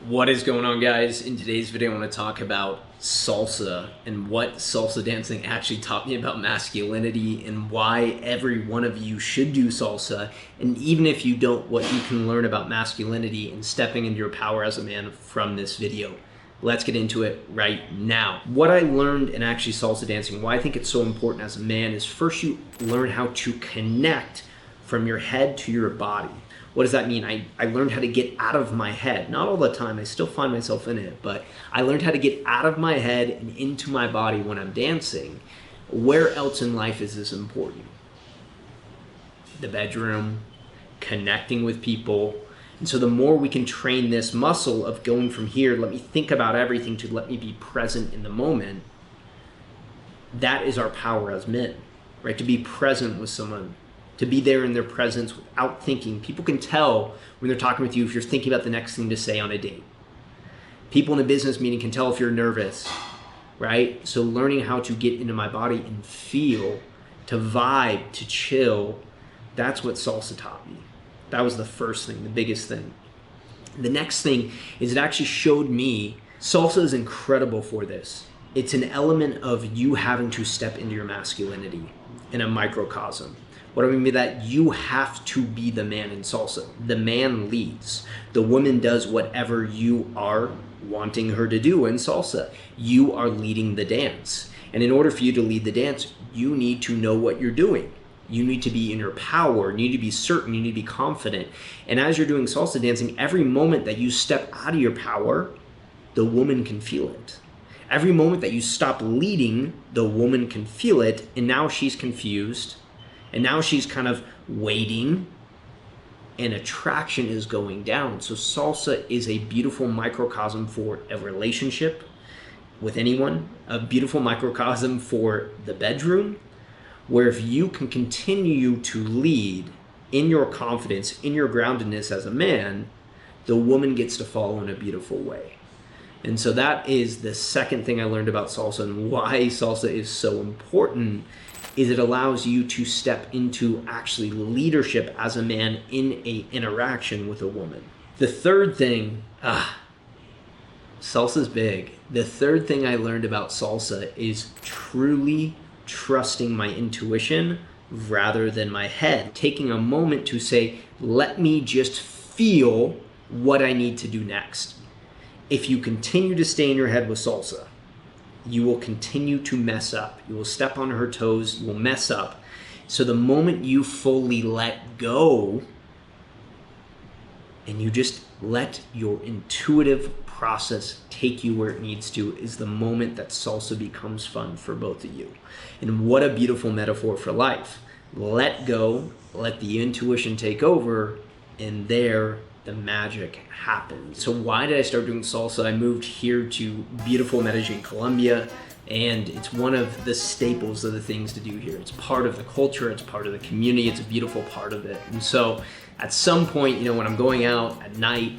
What is going on, guys? In today's video, I want to talk about salsa and what salsa dancing actually taught me about masculinity and why every one of you should do salsa. And even if you don't, what you can learn about masculinity and stepping into your power as a man from this video. Let's get into it right now. What I learned in actually salsa dancing, why I think it's so important as a man, is first you learn how to connect from your head to your body. What does that mean? I learned how to get out of my head. Not all the time, I still find myself in it, but I learned how to get out of my head and into my body when I'm dancing. Where else in life is this important? The bedroom, connecting with people. And so the more we can train this muscle of going from here, let me think about everything, to let me be present in the moment, that is our power as men, right? To be present with someone, to be there in their presence without thinking. People can tell when they're talking with you if you're thinking about the next thing to say on a date. People in a business meeting can tell if you're nervous, right? So learning how to get into my body and feel, to vibe, to chill, that's what salsa taught me. That was the first thing, the biggest thing. The next thing is it actually showed me salsa is incredible for this. It's an element of you having to step into your masculinity in a microcosm. What do I mean by that? You have to be the man in salsa. The man leads. The woman does whatever you are wanting her to do in salsa. You are leading the dance. And in order for you to lead the dance, you need to know what you're doing. You need to be in your power. You need to be certain. You need to be confident. And as you're doing salsa dancing, every moment that you step out of your power, the woman can feel it. Every moment that you stop leading, the woman can feel it. And now she's confused. And now she's kind of waiting, and attraction is going down. So salsa is a beautiful microcosm for a relationship with anyone, a beautiful microcosm for the bedroom, where if you can continue to lead in your confidence, in your groundedness as a man, the woman gets to follow in a beautiful way. And so that is the second thing I learned about salsa, and why salsa is so important is it allows you to step into actually leadership as a man in a interaction with a woman. The third thing, salsa's big. The third thing I learned about salsa is truly trusting my intuition rather than my head. Taking a moment to say, let me just feel what I need to do next. If you continue to stay in your head with salsa, you will continue to mess up. You will step on her toes, you will mess up. So the moment you fully let go and you just let your intuitive process take you where it needs to, is the moment that salsa becomes fun for both of you. And what a beautiful metaphor for life. Let go, let the intuition take over, and there the magic happens. So why did I start doing salsa? I moved here to beautiful Medellin, Colombia, and it's one of the staples of the things to do here. It's part of the culture, it's part of the community, it's a beautiful part of it. And so at some point, when I'm going out at night,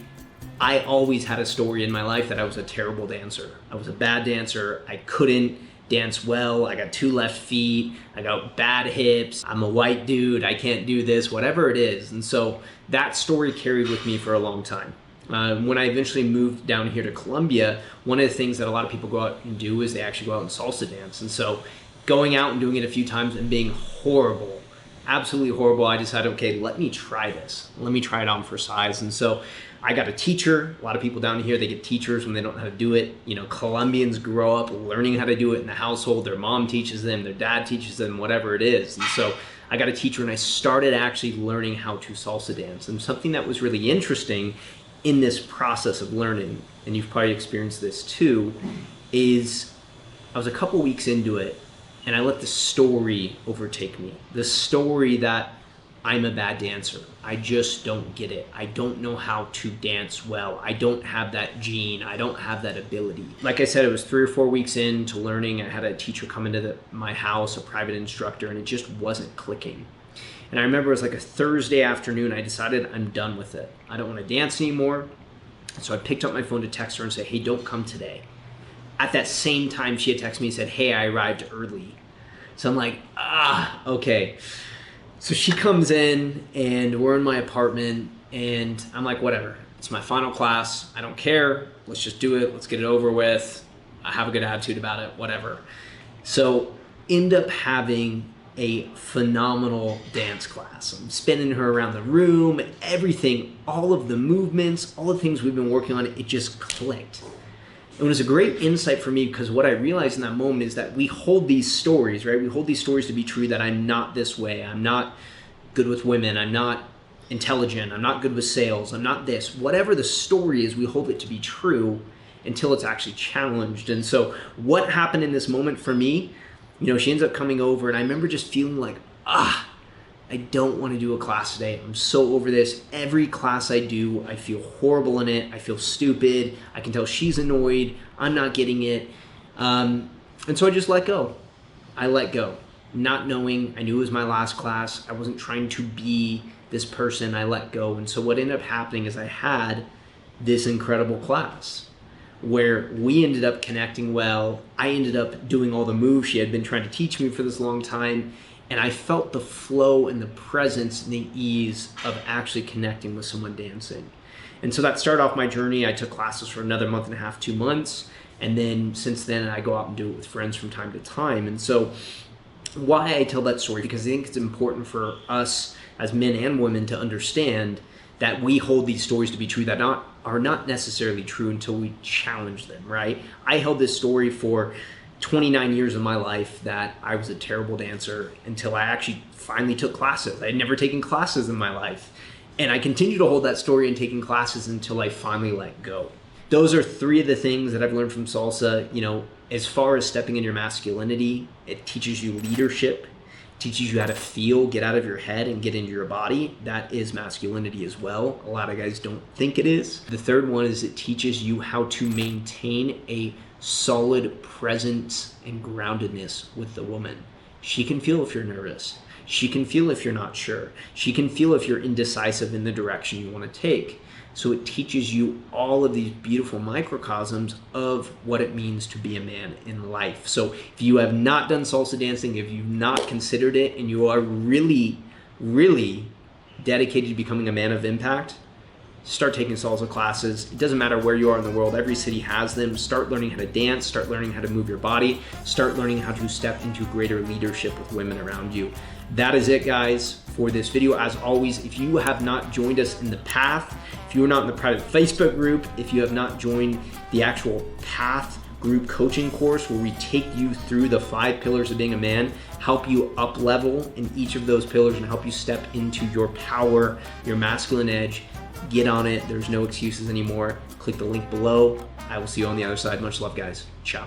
I always had a story in my life that I was a terrible dancer. I was a bad dancer. I couldn't dance well. I got 2 left feet. I got bad hips. I'm a white dude. I can't do this, whatever it is. And so that story carried with me for a long time. When I eventually moved down here to Colombia, one of the things that a lot of people go out and do is they actually go out and salsa dance. And so going out and doing it a few times and being horrible, absolutely horrible, I decided, okay, let me try this. Let me try it on for size. And so I got a teacher. A lot of people down here, they get teachers when they don't know how to do it. Colombians grow up learning how to do it in the household. Their mom teaches them, their dad teaches them, whatever it is. And so I got a teacher and I started actually learning how to salsa dance. And something that was really interesting in this process of learning, and you've probably experienced this too, is I was a couple weeks into it and I let the story overtake me. The story that I'm a bad dancer. I just don't get it. I don't know how to dance well. I don't have that gene. I don't have that ability. Like I said, it was 3 or 4 weeks into learning. I had a teacher come into my house, a private instructor, and it just wasn't clicking. And I remember it was like a Thursday afternoon. I decided I'm done with it. I don't want to dance anymore. So I picked up my phone to text her and say, hey, don't come today. At that same time, she had texted me and said, hey, I arrived early. So I'm like, okay. So she comes in and we're in my apartment and I'm like, whatever. It's my final class. I don't care. Let's just do it. Let's get it over with. I have a good attitude about it, whatever. So end up having a phenomenal dance class. I'm spinning her around the room, everything, all of the movements, all the things we've been working on, it just clicked. It was a great insight for me because what I realized in that moment is that we hold these stories, right? We hold these stories to be true, that I'm not this way. I'm not good with women. I'm not intelligent. I'm not good with sales. I'm not this. Whatever the story is, we hold it to be true until it's actually challenged. And so what happened in this moment for me, she ends up coming over and I remember just feeling like, I don't want to do a class today. I'm so over this. Every class I do, I feel horrible in it. I feel stupid. I can tell she's annoyed. I'm not getting it. And so I just let go. I let go. Not knowing, I knew it was my last class. I wasn't trying to be this person. I let go. And so what ended up happening is I had this incredible class where we ended up connecting well. I ended up doing all the moves she had been trying to teach me for this long time. And I felt the flow and the presence and the ease of actually connecting with someone dancing. And so that started off my journey. I took classes for another month and a half, 2 months. And then since then, I go out and do it with friends from time to time. And so why I tell that story, because I think it's important for us as men and women to understand that we hold these stories to be true that are not necessarily true until we challenge them, right? I held this story for 29 years of my life that I was a terrible dancer until I actually finally took classes. I had never taken classes in my life. And I continue to hold that story and taking classes until I finally let go. Those are 3 of the things that I've learned from salsa. As far as stepping in your masculinity, it teaches you leadership, teaches you how to feel, get out of your head and get into your body. That is masculinity as well. A lot of guys don't think it is. The third one is it teaches you how to maintain a solid presence and groundedness with the woman. She can feel if you're nervous. She can feel if you're not sure. She can feel if you're indecisive in the direction you want to take. So it teaches you all of these beautiful microcosms of what it means to be a man in life. So if you have not done salsa dancing, if you've not considered it, and you are really, really dedicated to becoming a man of impact, start taking salsa classes. It doesn't matter where you are in the world. Every city has them. Start learning how to dance. Start learning how to move your body. Start learning how to step into greater leadership with women around you. That is it, guys, for this video. As always, if you have not joined us in the Path, if you are not in the private Facebook group, if you have not joined the actual Path group coaching course where we take you through the 5 pillars of being a man, help you up level in each of those pillars and help you step into your power, your masculine edge, get on it. There's no excuses anymore. Click the link below. I will see you on the other side. Much love, guys. Ciao.